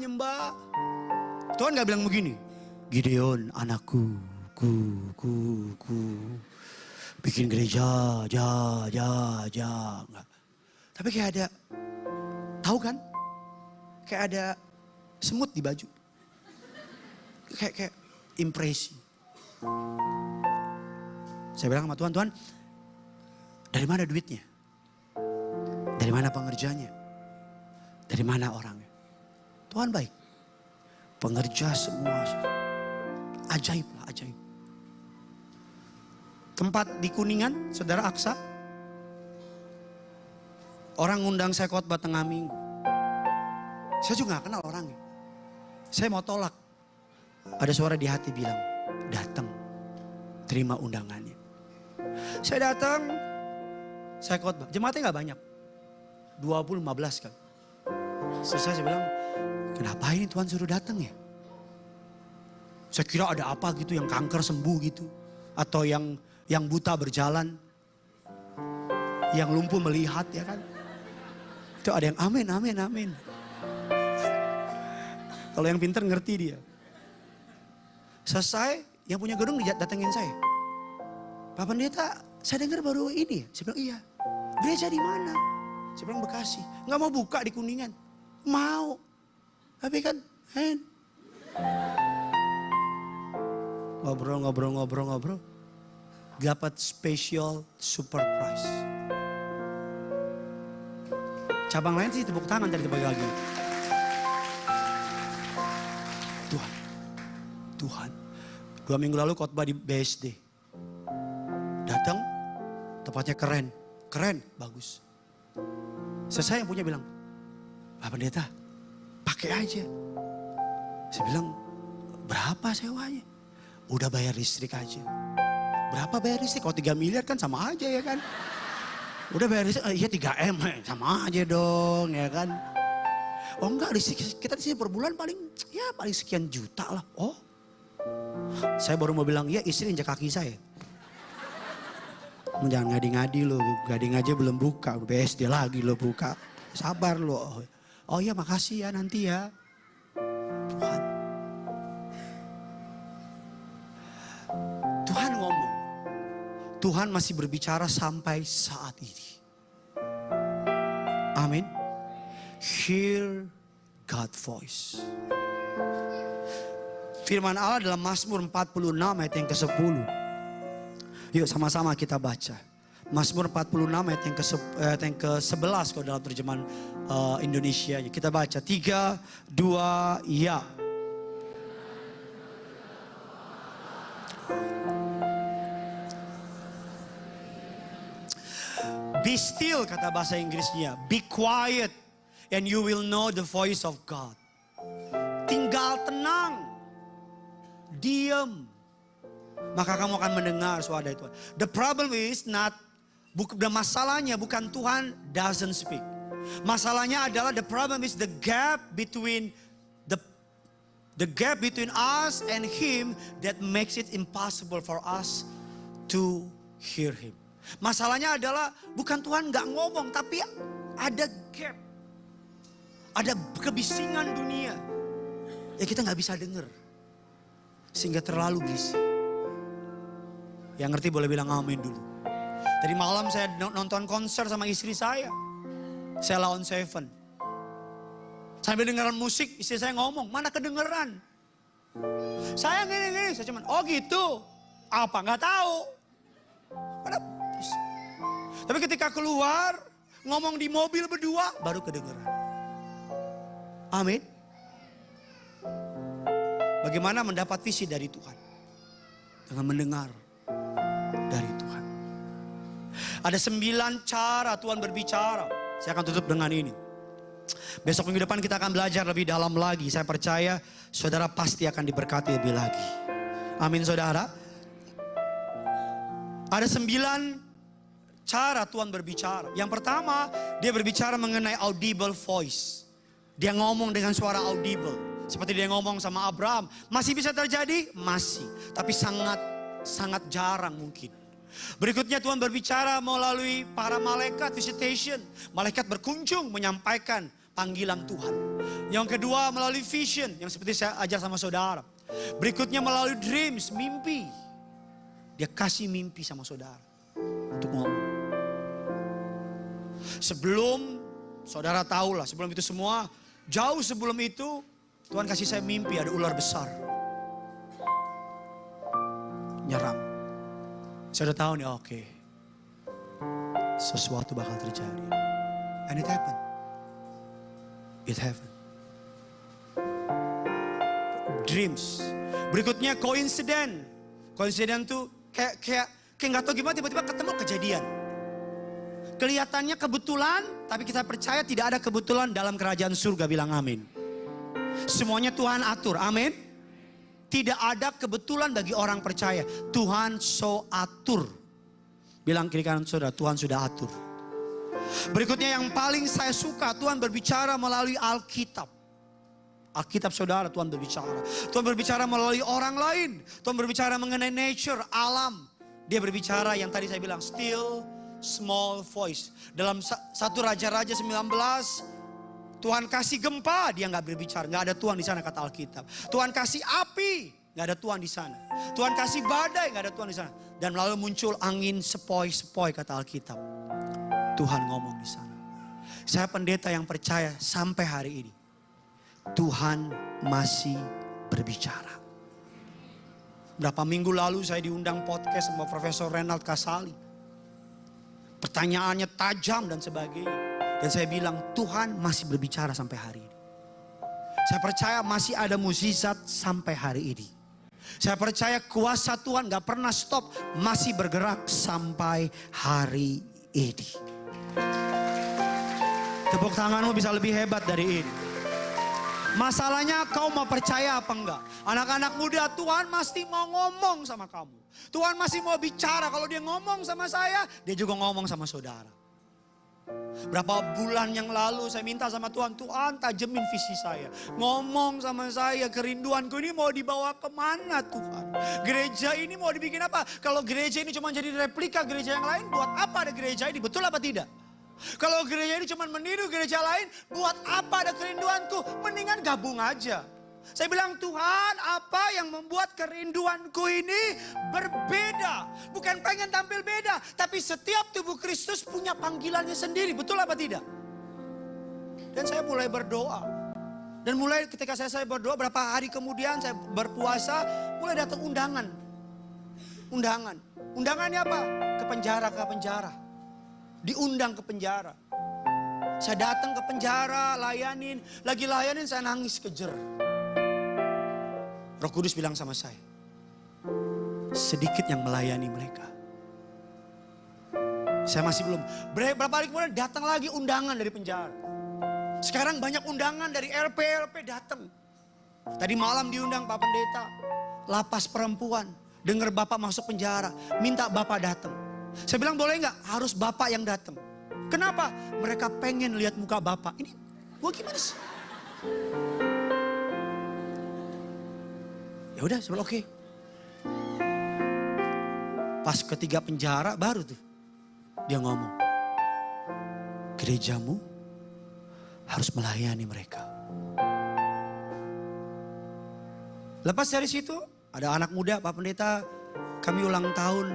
Tuhan gak bilang begini, Gideon anakku, ku. Bikin gereja, enggak. Tapi kayak ada, tahu kan? Kayak ada semut di baju. Kayak impresi. Saya bilang sama Tuhan, dari mana duitnya? Dari mana pengerjanya? Dari mana orangnya? Tuhan baik. Pengerja semua. Ajaib lah, ajaib. Tempat di Kuningan, saudara Aksa. Orang ngundang saya khotbah tengah minggu. Saya juga gak kenal orangnya. Saya mau tolak. Ada suara di hati bilang, datang, terima undangannya. Saya datang, saya khotbah. Jemaatnya gak banyak. 20-15 kan. Selesai saya bilang, kenapa ini Tuhan suruh datang ya? Saya kira ada apa gitu, yang kanker sembuh gitu. Atau yang buta berjalan. Yang lumpuh melihat ya kan. Itu ada yang amin. Kalau yang pintar ngerti dia. Selesai, yang punya gedung datengin saya. Pak Pendeta, saya dengar baru ini. Saya bilang iya. Gereja di mana? Saya bilang Bekasi. Nggak mau buka di Kuningan. Mau. Tapi kan, ngobrol. Dapat special super price. Cabang lain sih tepuk tangan dari terbagi lagi. Tuhan. 2 minggu lalu khotbah di BSD. Datang, tempatnya keren, bagus. Selesai yang punya bilang, Pak Pendeta, pakai aja. Saya bilang, berapa sewanya? Udah bayar listrik aja. Berapa bayar listrik? Kalau 3 miliar kan sama aja ya kan. Udah bayar listrik, iya 3M, sama aja dong ya kan. Oh enggak, listrik kita di sini per bulan paling sekian juta lah. Oh, saya baru mau bilang, iya istri injak kaki saya. Jangan ngadi-ngadi lo, gading aja belum buka, BSD lagi lo buka. Sabar lo. Oh iya makasih ya nanti ya. Tuhan ngomong. Tuhan masih berbicara sampai saat ini. Amin. Hear God's voice. Firman Allah dalam Mazmur 46 ayat yang ke-10. Yuk sama-sama kita baca. Mazmur 46 ayat yang ke-11 kalau dalam terjemahan Indonesia. Kita baca 3, 2, ya. Be still kata bahasa Inggrisnya. Be quiet and you will know the voice of God. Tinggal tenang. Diam. Maka kamu akan mendengar suara Tuhan. The problem is masalahnya bukan Tuhan doesn't speak. Masalahnya adalah the problem is the gap between us and Him that makes it impossible for us to hear Him. Masalahnya adalah bukan Tuhan gak ngomong, tapi ada gap. Ada kebisingan dunia. Ya kita gak bisa dengar. Sehingga terlalu bising. Yang ngerti boleh bilang amin dulu. Tadi malam saya nonton konser sama istri saya. Sheila on 7. Sambil dengeran musik, istri saya ngomong, mana kedengeran? Saya gini, saya cuman, oh gitu. Apa gak tahu. Tapi ketika keluar, ngomong di mobil berdua, baru kedengeran. Amin. Bagaimana mendapat visi dari Tuhan? Dengan mendengar dari Tuhan. Ada 9 cara Tuhan berbicara. Saya akan tutup dengan ini. Besok minggu depan kita akan belajar lebih dalam lagi. Saya percaya saudara pasti akan diberkati lebih lagi. Amin saudara. Ada 9 cara Tuhan berbicara. Yang pertama, dia berbicara mengenai audible voice. Dia ngomong dengan suara audible. Seperti dia ngomong sama Abraham. Masih bisa terjadi? Masih. Tapi sangat jarang mungkin. Berikutnya Tuhan berbicara melalui para malaikat, visitation. Malaikat berkunjung menyampaikan panggilan Tuhan. Yang kedua melalui vision, yang seperti saya ajar sama saudara. Berikutnya melalui dreams, mimpi. Dia kasih mimpi sama saudara untuk ngomong. Sebelum saudara tahu lah, sebelum itu semua, jauh sebelum itu Tuhan kasih saya mimpi ada ular besar nyerang. Saya udah tahu nih, oke, sesuatu bakal terjadi. And it happened. It happened. Dreams. Berikutnya coincidence. Coincidence tuh kayak nggak tahu gimana tiba-tiba ketemu kejadian. Kelihatannya kebetulan, tapi kita percaya tidak ada kebetulan dalam kerajaan surga. Bilang amin. Semuanya Tuhan atur, amin. Tidak ada kebetulan bagi orang percaya. Tuhan so atur. Bilang kiri kanan saudara, Tuhan sudah atur. Berikutnya yang paling saya suka, Tuhan berbicara melalui Alkitab. Alkitab saudara, Tuhan berbicara. Tuhan berbicara melalui orang lain. Tuhan berbicara mengenai nature, alam. Dia berbicara yang tadi saya bilang, still small voice. Dalam 1 Raja-Raja 19, Tuhan kasih gempa, dia nggak berbicara. Nggak ada Tuhan di sana kata Alkitab. Tuhan kasih api, nggak ada Tuhan di sana. Tuhan kasih badai, nggak ada Tuhan di sana. Dan lalu muncul angin sepoi-sepoi kata Alkitab. Tuhan ngomong di sana. Saya pendeta yang percaya sampai hari ini. Tuhan masih berbicara. Berapa minggu lalu saya diundang podcast sama Profesor Renald Kasali. Pertanyaannya tajam dan sebagainya. Dan saya bilang Tuhan masih berbicara sampai hari ini. Saya percaya masih ada mukjizat sampai hari ini. Saya percaya kuasa Tuhan gak pernah stop. Masih bergerak sampai hari ini. Tepuk tanganmu bisa lebih hebat dari ini. Masalahnya kau mau percaya apa enggak? Anak-anak muda, Tuhan masih mau ngomong sama kamu. Tuhan masih mau bicara. Kalau dia ngomong sama saya, dia juga ngomong sama saudara. Berapa bulan yang lalu saya minta sama Tuhan, Tuhan tajemin visi saya. Ngomong sama saya, kerinduanku ini mau dibawa kemana Tuhan? Gereja ini mau dibikin apa? Kalau gereja ini cuma jadi replika gereja yang lain, buat apa ada gereja ini? Betul apa tidak? Kalau gereja ini cuma meniru gereja lain, buat apa ada kerinduanku? Mendingan gabung aja. Saya bilang, Tuhan apa yang membuat kerinduanku ini berbeda? Bukan pengen tampil beda, tapi setiap tubuh Kristus punya panggilannya sendiri. Betul apa tidak? Dan saya mulai berdoa. Dan mulai ketika saya berdoa, berapa hari kemudian saya berpuasa, mulai datang undangan. Undangannya apa? Ke penjara. Diundang ke penjara. Saya datang ke penjara, layanin. Lagi layanin saya nangis kejer. Roh Kudus bilang sama saya, sedikit yang melayani mereka. Saya masih belum. Berapa hari kemudian datang lagi undangan dari penjara. Sekarang banyak undangan dari LP datang. Tadi malam diundang Pak Pendeta, lapas perempuan. Dengar Bapak masuk penjara, minta Bapak datang. Saya bilang boleh nggak? Harus Bapak yang datang. Kenapa? Mereka pengen lihat muka Bapak. Ini gua gimana sih? Ya udah, saya bilang oke. Pas ketiga penjara baru tuh dia ngomong, gerejamu harus melayani mereka. Lepas dari situ ada anak muda, Pak Pendeta, kami ulang tahun.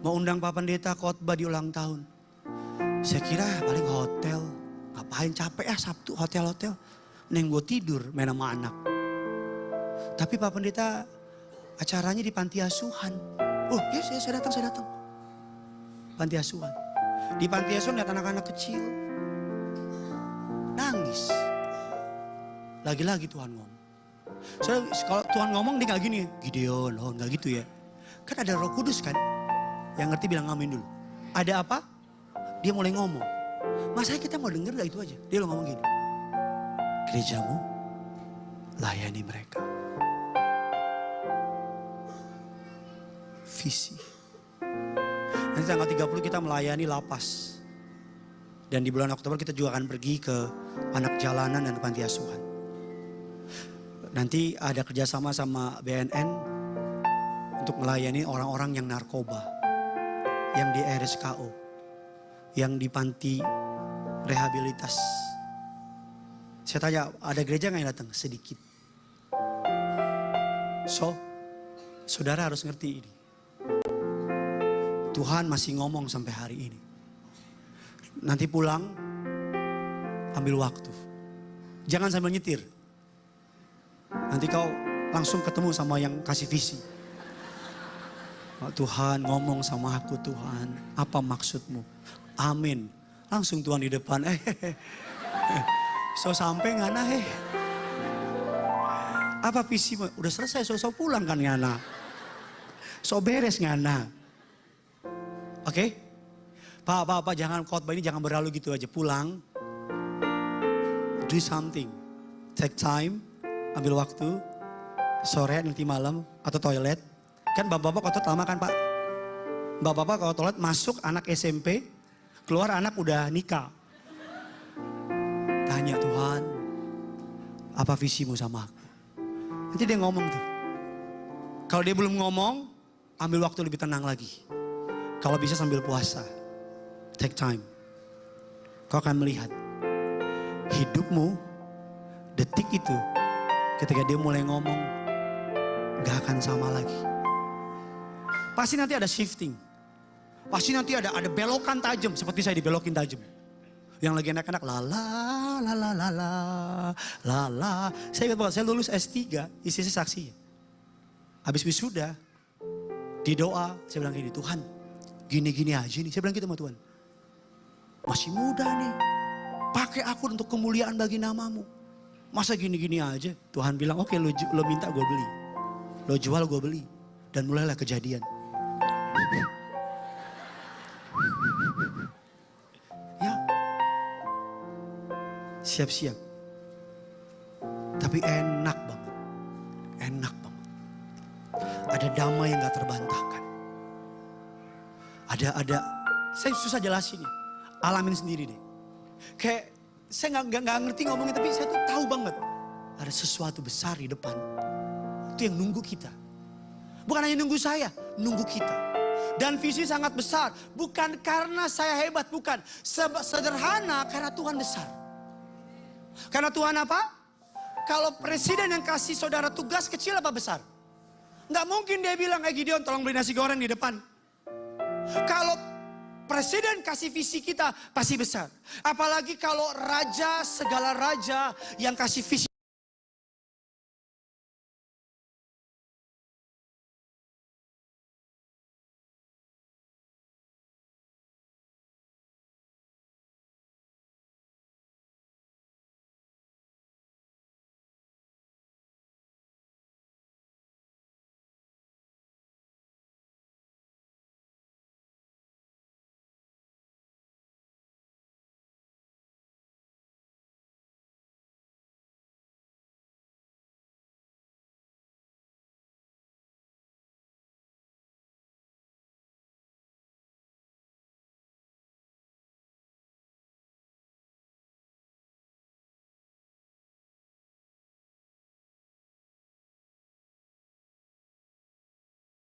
Mau undang Pak Pendeta khotbah di ulang tahun. Saya kira paling hotel. Ngapain capek ya Sabtu hotel-hotel. Neng gue tidur main sama anak. Tapi Pak Pendeta acaranya di panti asuhan. Oh ya saya datang. Panti asuhan. Di panti asuhan lihat anak-anak kecil. Nangis. Lagi-lagi Tuhan ngomong. Soalnya kalau Tuhan ngomong dia gak gini. Gideon, oh gak gitu ya. Kan ada Roh Kudus kan. Yang ngerti bilang amin dulu. Ada apa? Dia mulai ngomong. Masa kita mau denger gak itu aja? Dia ngomong gini, gerejamu layani mereka. Visi. Nanti tanggal 30 kita melayani lapas. Dan di bulan Oktober kita juga akan pergi ke anak jalanan dan panti asuhan. Nanti ada kerjasama sama BNN untuk melayani orang-orang yang narkoba, yang di RSKO, yang di panti rehabilitas. Saya tanya, ada gereja nggak yang datang? Sedikit. So, saudara harus ngerti ini. Tuhan masih ngomong sampai hari ini. Nanti pulang, ambil waktu. Jangan sambil nyetir. Nanti kau langsung ketemu sama yang kasih visi. Tuhan ngomong sama aku, Tuhan, apa maksudmu? Amin. Langsung Tuhan di depan, so sampai ngana apa visimu? Udah selesai, so pulang kan ngana. So beres ngana. Oke? Pak, jangan khotbah ini jangan berlalu gitu aja. Pulang, do something, take time, ambil waktu, sore nanti malam atau toilet. Kan bapak-bapak kotor lama kan Pak? Bapak-bapak kalau toilet masuk anak SMP, keluar anak udah nikah. Tanya Tuhan, apa visimu sama aku? Nanti dia ngomong tuh. Kalau dia belum ngomong, ambil waktu lebih tenang lagi. Kalau bisa sambil puasa, take time. Kau akan melihat hidupmu detik itu ketika dia mulai ngomong gak akan sama lagi. Pasti nanti ada shifting. Pasti nanti ada belokan tajam seperti saya dibelokin tajam. Yang lagi anak-anak lala. Saya ingat banget, saya lulus S3, istri saya saksi. Habis wisuda, di doa, saya bilang gini, Tuhan gini-gini aja nih. Saya bilang gitu sama Tuhan. Masih muda nih, pakai aku untuk kemuliaan bagi namamu. Masa gini-gini aja? Tuhan bilang, oke, lo minta gue beli. Lo jual gue beli. Dan mulailah kejadian. Ya, siap-siap. Tapi enak banget. Enak banget. Ada damai yang gak terbantahkan. Ada, saya susah jelasin ya. Alamin sendiri deh. Kayak saya nggak ngerti ngomongin, tapi saya tuh tahu banget. Ada sesuatu besar di depan. Itu yang nunggu kita. Bukan hanya nunggu saya, nunggu kita. Dan visi sangat besar. Bukan karena saya hebat, bukan. Sederhana karena Tuhan besar. Karena Tuhan apa? Kalau presiden yang kasih saudara tugas kecil apa besar? Nggak mungkin dia bilang, Gideon tolong beli nasi goreng di depan. Kalau presiden kasih visi kita pasti besar. Apalagi kalau raja, segala raja yang kasih visi